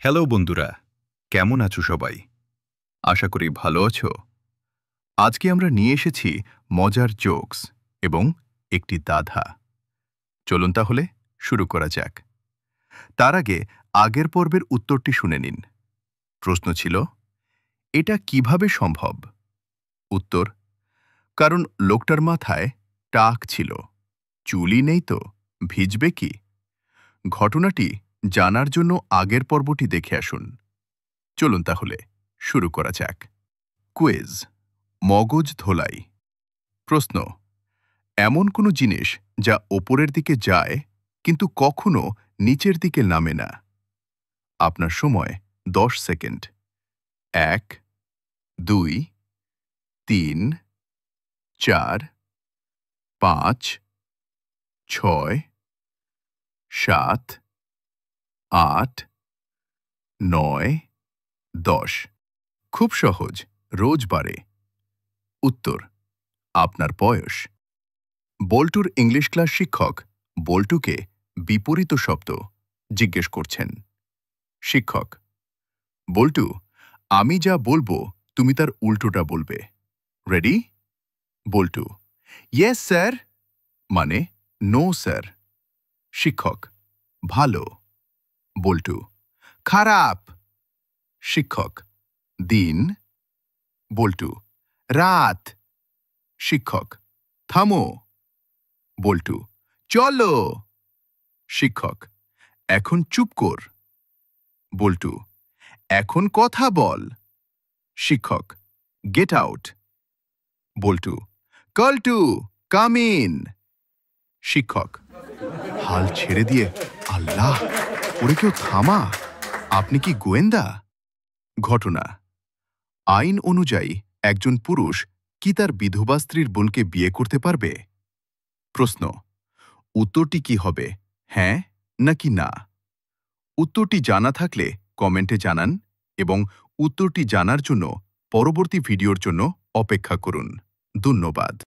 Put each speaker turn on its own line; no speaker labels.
Hello বন্ধুরা, কেমন আছো সবাই? আশা করি ভালো আছো। আজকে আমরা নিয়ে এসেছি মজার জোকস এবং একটি দাধা। চলুন তাহলে শুরু করা যাক। তার আগে আগের পর্বের উত্তরটি শুনে নিন। প্রশ্ন ছিল, এটা কিভাবে সম্ভব? উত্তর, কারণ লোকটার মাথায় টাক ছিল। চুলই নেই তো ভিজবে কি? ঘটনাটি জানার জন্য আগের পর্বটি দেখে আসুন। চলুন তাহলে শুরু করা যাক। কুইজ, মগজ ধোলাই। প্রশ্ন, এমন কোনো জিনিস যা ওপরের দিকে যায় কিন্তু কখনো নিচের দিকে নামে না। আপনার সময় 10 সেকেন্ড। 1, 2, 3, 4, 5, 6, 7, 8, 9, 10। খুব সহজ, রোজ বাড়ে। উত্তর, আপনার বয়স। বল্টুর ইংলিশ ক্লাস শিক্ষক বল্টুকে বিপরীত শব্দ জিজ্ঞেস করছেন। শিক্ষক, বল্টু, আমি যা বলবো তুমি তার উল্টোটা বলবে। রেডি? বল্টু, ইয়েস স্যার, মানে নো স্যার। শিক্ষক, ভালো। বল্টু, খারাপ। শিক্ষক, দিন। বল্টু, রাত। শিক্ষক, থামো। বল্টু, চলো। শিক্ষক, এখন চুপ কর। বল্টু, এখন কথা বল। শিক্ষক, get out. Boltu, Koltu, come in. শিক্ষক, হাল ছেড়ে দিয়ে, আল্লাহ, ওরে কেউ থামা। আপনি কি গোয়েন্দা? ঘটনা, আইন অনুযায়ী একজন পুরুষ কি তার বিধবা স্ত্রীর বোনকে বিয়ে করতে পারবে? প্রশ্ন, উত্তরটি কি হবে, হ্যাঁ নাকি না? উত্তরটি জানা থাকলে কমেন্টে জানান এবং উত্তরটি জানার জন্য পরবর্তী ভিডিওর জন্য অপেক্ষা করুন। ধন্যবাদ।